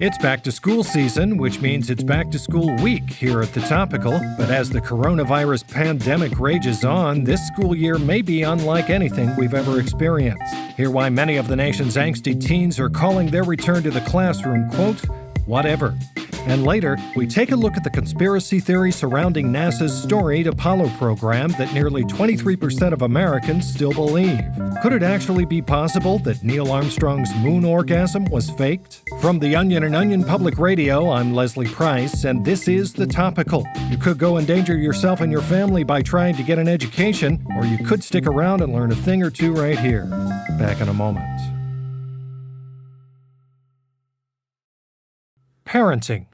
It's back to school season, which means it's back to school week here at The Topical. But as the coronavirus pandemic rages on, this school year may be unlike anything we've ever experienced. Hear why many of the nation's angsty teens are calling their return to the classroom, quote, whatever. And later, we take a look at the conspiracy theory surrounding NASA's storied Apollo program that nearly 23% of Americans still believe. Could it actually be possible that Neil Armstrong's moon orgasm was faked? From The Onion and Onion Public Radio, I'm Leslie Price, and this is The Topical. You could go endanger yourself and your family by trying to get an education, or you could stick around and learn a thing or two right here. Back in a moment. Parenting.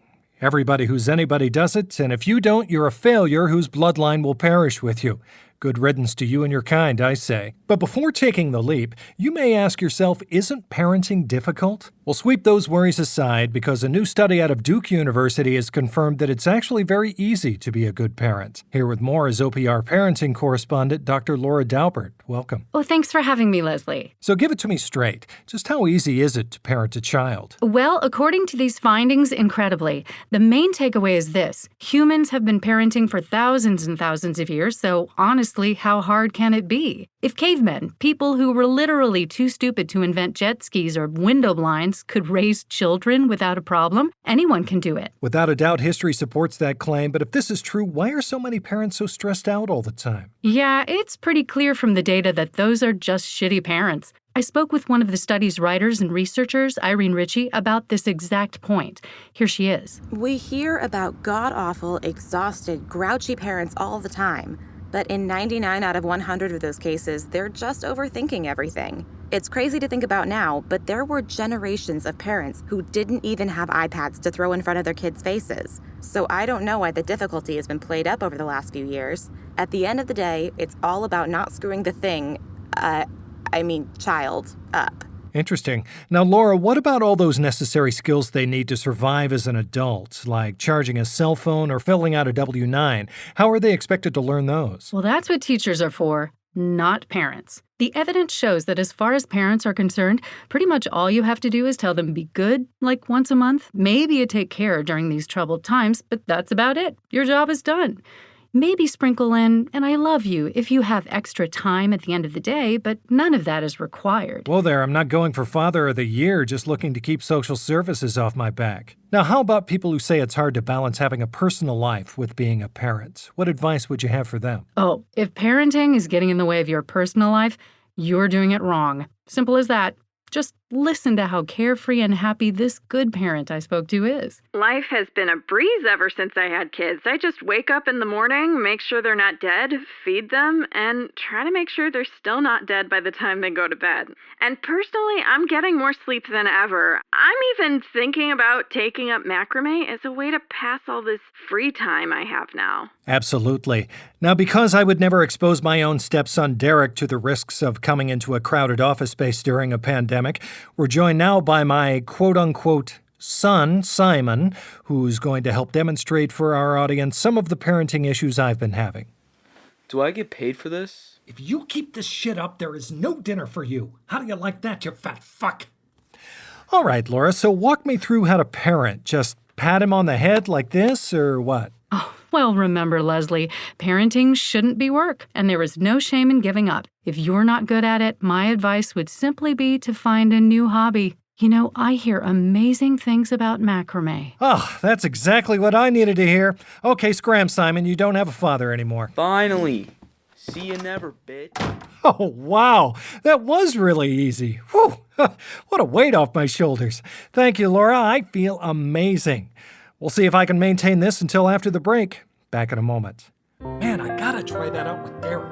Everybody who's anybody does it, and if you don't, you're a failure whose bloodline will perish with you. Good riddance to you and your kind, I say. But before taking the leap, you may ask yourself, isn't parenting difficult? Well, sweep those worries aside because a new study out of Duke University has confirmed that it's actually very easy to be a good parent. Here with more is OPR parenting correspondent Dr. Laura Daubert. Welcome. Oh, thanks for having me, Leslie. So give it to me straight. Just how easy is it to parent a child? Well, according to these findings, incredibly. The main takeaway is this. Humans have been parenting for thousands and thousands of years, so honestly, how hard can it be? If cavemen, people who were literally too stupid to invent jet skis or window blinds, could raise children without a problem, anyone can do it. Without a doubt, history supports that claim, but if this is true, why are so many parents so stressed out all the time? Yeah, it's pretty clear from the data that those are just shitty parents. I spoke with one of the study's writers and researchers, Irene Ritchie, about this exact point. Here she is. We hear about god-awful, exhausted, grouchy parents all the time. But in 99 out of 100 of those cases, they're just overthinking everything. It's crazy to think about now, but there were generations of parents who didn't even have iPads to throw in front of their kids' faces. So I don't know why the difficulty has been played up over the last few years. At the end of the day, it's all about not screwing the child up. Interesting. Now, Laura, what about all those necessary skills they need to survive as an adult, like charging a cell phone or filling out a W-9? How are they expected to learn those? Well, that's what teachers are for, not parents. The evidence shows that as far as parents are concerned, pretty much all you have to do is tell them be good, like once a month. Maybe you take care during these troubled times, but that's about it. Your job is done. Maybe sprinkle in, and I love you, if you have extra time at the end of the day, but none of that is required. Whoa there, I'm not going for Father of the Year, just looking to keep social services off my back. Now, how about people who say it's hard to balance having a personal life with being a parent? What advice would you have for them? Oh, if parenting is getting in the way of your personal life, you're doing it wrong. Simple as that. Just listen to how carefree and happy this good parent I spoke to is. Life has been a breeze ever since I had kids. I just wake up in the morning, make sure they're not dead, feed them, and try to make sure they're still not dead by the time they go to bed. And personally, I'm getting more sleep than ever. I'm even thinking about taking up macrame as a way to pass all this free time I have now. Absolutely. Now, because I would never expose my own stepson Derek to the risks of coming into a crowded office space during a pandemic, we're joined now by my quote-unquote son, Simon, who's going to help demonstrate for our audience some of the parenting issues I've been having. Do I get paid for this? If you keep this shit up, there is no dinner for you. How do you like that, you fat fuck? All right, Laura, so walk me through how to parent. Just pat him on the head like this, or what? Oh, well, remember, Leslie, parenting shouldn't be work, and there is no shame in giving up. If you're not good at it, my advice would simply be to find a new hobby. You know, I hear amazing things about macrame. Oh, that's exactly what I needed to hear. Okay, scram, Simon, you don't have a father anymore. Finally. See you never, bitch. Oh, wow. That was really easy. Whew. What a weight off my shoulders. Thank you, Laura. I feel amazing. We'll see if I can maintain this until after the break. Back in a moment. Man, I gotta try that out with Derek.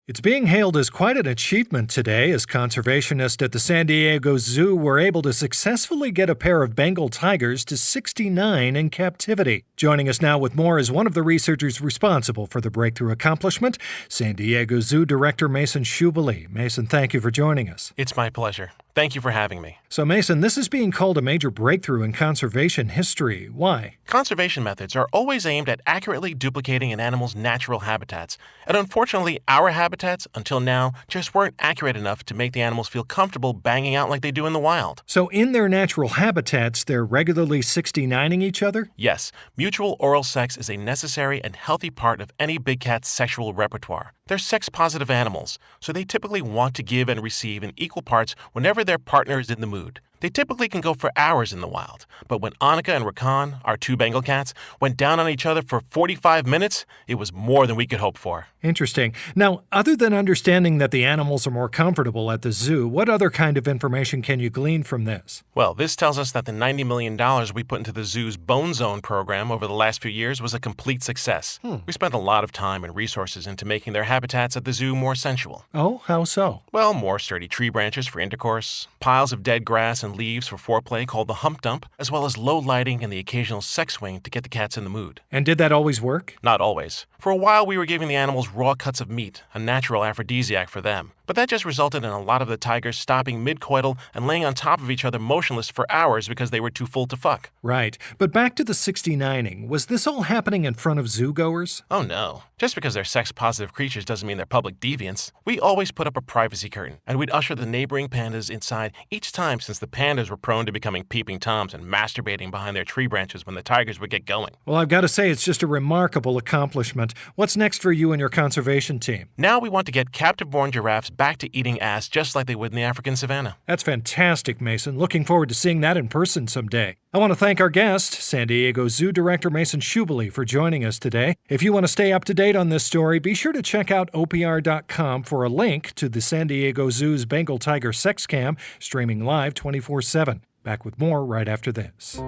It's being hailed as quite an achievement today as conservationists at the San Diego Zoo were able to successfully get a pair of Bengal tigers to 69 in captivity. Joining us now with more is one of the researchers responsible for the breakthrough accomplishment, San Diego Zoo Director Mason Schubele. Mason, thank you for joining us. It's my pleasure. Thank you for having me. So, Mason, this is being called a major breakthrough in conservation history. Why? Conservation methods are always aimed at accurately duplicating an animal's natural habitats. And unfortunately, our habitats, until now, just weren't accurate enough to make the animals feel comfortable banging out like they do in the wild. So, in their natural habitats, they're regularly 69ing each other? Yes, mutual oral sex is a necessary and healthy part of any big cat's sexual repertoire. They're sex-positive animals, so they typically want to give and receive in equal parts whenever their partner is in the mood. They typically can go for hours in the wild, but when Annika and Rakan, our two Bengal cats, went down on each other for 45 minutes, it was more than we could hope for. Interesting. Now, other than understanding that the animals are more comfortable at the zoo, what other kind of information can you glean from this? Well, this tells us that the $90 million we put into the zoo's Bone Zone program over the last few years was a complete success. We spent a lot of time and resources into making their habitats at the zoo more sensual. Oh, how so? Well, more sturdy tree branches for intercourse, piles of dead grass and leaves for foreplay called the hump dump, as well as low lighting and the occasional sex swing to get the cats in the mood. And did that always work? Not always. For a while, we were giving the animals raw cuts of meat, a natural aphrodisiac for them. But that just resulted in a lot of the tigers stopping mid-coital and laying on top of each other motionless for hours because they were too full to fuck. Right. But back to the 69ing. Was this all happening in front of zoo-goers? Oh no. Just because they're sex-positive creatures doesn't mean they're public deviants. We always put up a privacy curtain, and we'd usher the neighboring pandas inside each time since the pandas were prone to becoming peeping toms and masturbating behind their tree branches when the tigers would get going. Well, I've got to say, it's just a remarkable accomplishment. What's next for you and your conservation team? Now we want to get captive-born giraffes back to eating ass just like they would in the African savanna. That's fantastic, Mason. Looking forward to seeing that in person someday. I want to thank our guest, San Diego Zoo Director Mason Schubele, for joining us today. If you want to stay up to date on this story, be sure to check out OPR.com for a link to the San Diego Zoo's Bengal Tiger Sex Cam, streaming live 24/7. Back with more right after this.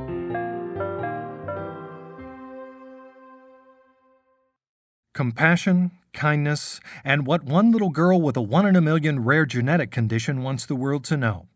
Compassion, kindness, and what one little girl with a 1 in a million rare genetic condition wants the world to know.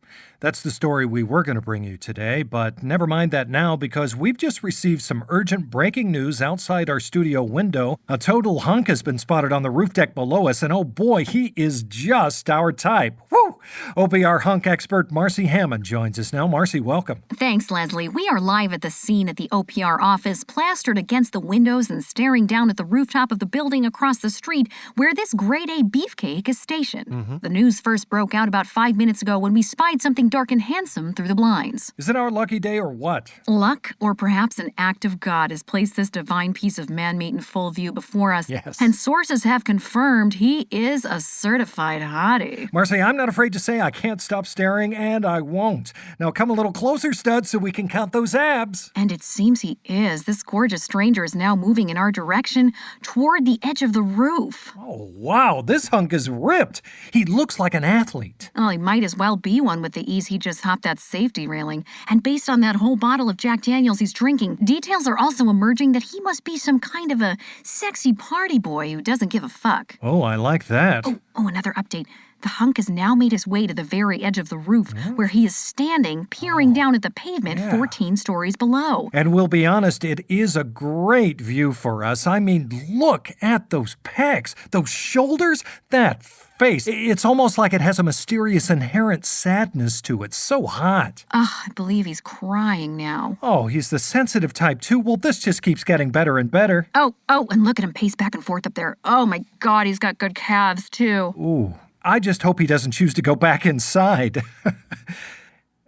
That's the story we were going to bring you today, but never mind that now because we've just received some urgent breaking news outside our studio window. A total hunk has been spotted on the roof deck below us, and oh boy, he is just our type. Woo! OPR hunk expert Marcy Hammond joins us now. Marcy, welcome. Thanks, Leslie. We are live at the scene at the OPR office, plastered against the windows and staring down at the rooftop of the building across the street where this grade A beefcake is stationed. The news first broke out about 5 minutes ago when we spied something dark and handsome through the blinds. Is it our lucky day or what? Luck, or perhaps an act of God, has placed this divine piece of man-made in full view before us. Yes. And sources have confirmed he is a certified hottie. Marcy, I'm not afraid to say I can't stop staring, and I won't. Now come a little closer, stud, so we can count those abs. And it seems he is. This gorgeous stranger is now moving in our direction toward the edge of the roof. Oh, wow, this hunk is ripped. He looks like an athlete. Well, he might as well be one with the ease he just hopped that safety railing. And based on that whole bottle of Jack Daniels he's drinking, details are also emerging that he must be some kind of a sexy party boy who doesn't give a fuck. Oh, I like that. Oh, another update. The hunk has now made his way to the very edge of the roof, where he is standing, peering down at the pavement 14 stories below. And we'll be honest, it is a great view for us. I mean, look at those pecs, those shoulders, that face. It's almost like it has a mysterious inherent sadness to it. So hot. I believe he's crying now. Oh, he's the sensitive type too. Well, this just keeps getting better and better. Oh, and look at him pace back and forth up there. Oh my God, he's got good calves too. Ooh. I just hope he doesn't choose to go back inside.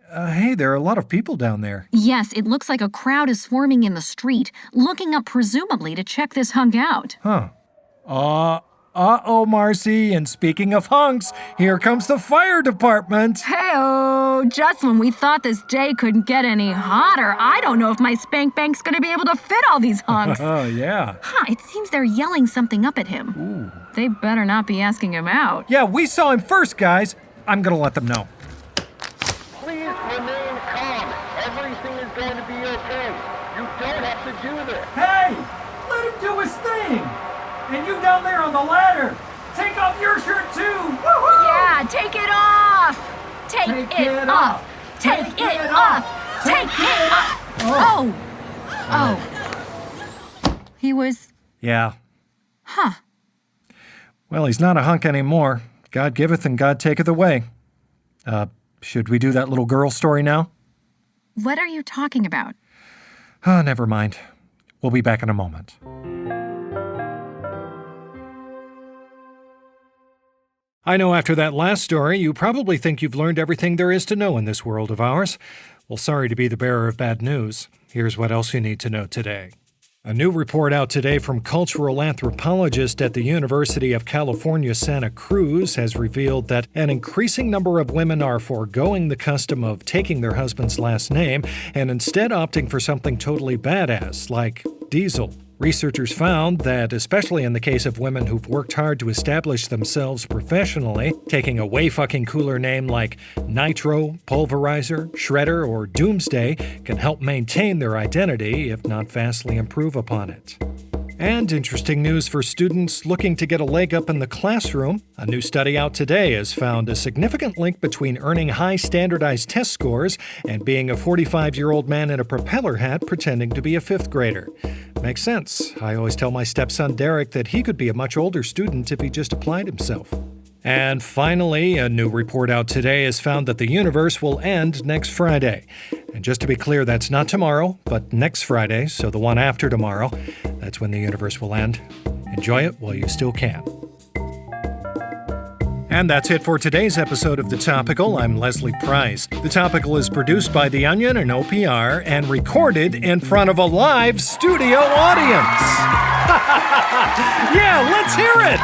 Hey, there are a lot of people down there. Yes, it looks like a crowd is forming in the street, looking up presumably to check this hunk out. Huh. Uh-oh, Marcy. And speaking of hunks, here comes the fire department. Hey-oh, just when we thought this day couldn't get any hotter, I don't know if my spank bank's gonna be able to fit all these hunks. Oh, yeah. It seems they're yelling something up at him. Ooh. They better not be asking him out. Yeah, we saw him first, guys. I'm gonna let them know. Please remain calm. Everything is going to be okay. You don't have to do this. Hey! Let him do his thing! And you down there on the ladder, take off your shirt too! Woohoo! Yeah, take it off! Take it off! Take it off! Take it off! Oh. He was... Yeah. Huh. Well, he's not a hunk anymore. God giveth and God taketh away. Should we do that little girl story now? What are you talking about? Oh, never mind. We'll be back in a moment. I know after that last story, you probably think you've learned everything there is to know in this world of ours. Well, sorry to be the bearer of bad news. Here's what else you need to know today. A new report out today from cultural anthropologists at the University of California, Santa Cruz has revealed that an increasing number of women are foregoing the custom of taking their husband's last name and instead opting for something totally badass, like Diesel. Researchers found that, especially in the case of women who've worked hard to establish themselves professionally, taking a way fucking cooler name like Nitro, Pulverizer, Shredder, or Doomsday can help maintain their identity, if not vastly improve upon it. And interesting news for students looking to get a leg up in the classroom. A new study out today has found a significant link between earning high standardized test scores and being a 45-year-old man in a propeller hat pretending to be a fifth grader. Makes sense. I always tell my stepson Derek that he could be a much older student if he just applied himself. And finally, a new report out today has found that the universe will end next Friday. And just to be clear, that's not tomorrow, but next Friday, so the one after tomorrow. That's when the universe will end. Enjoy it while you still can. And that's it for today's episode of The Topical. I'm Leslie Price. The Topical is produced by The Onion and OPR and recorded in front of a live studio audience. Yeah, let's hear it!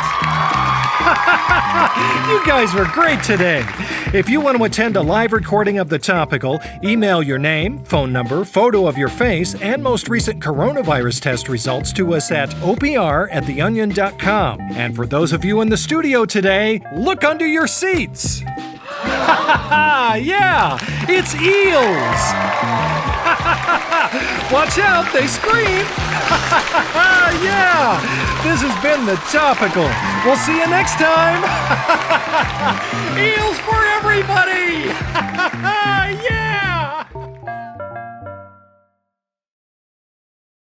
You guys were great today. If you want to attend a live recording of The Topical, email your name, phone number, photo of your face, and most recent coronavirus test results to us at opr@theonion.com. And for those of you in the studio today, look under your seats. Yeah, it's eels. Watch out, they scream. Yeah, this has been The Topical. We'll see you next time. Eels for everybody. Yeah.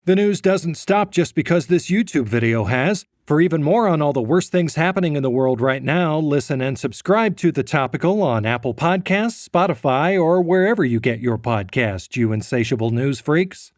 The news doesn't stop just because this YouTube video has. For even more on all the worst things happening in the world right now, listen and subscribe to The Topical on Apple Podcasts, Spotify, or wherever you get your podcasts, you insatiable news freaks.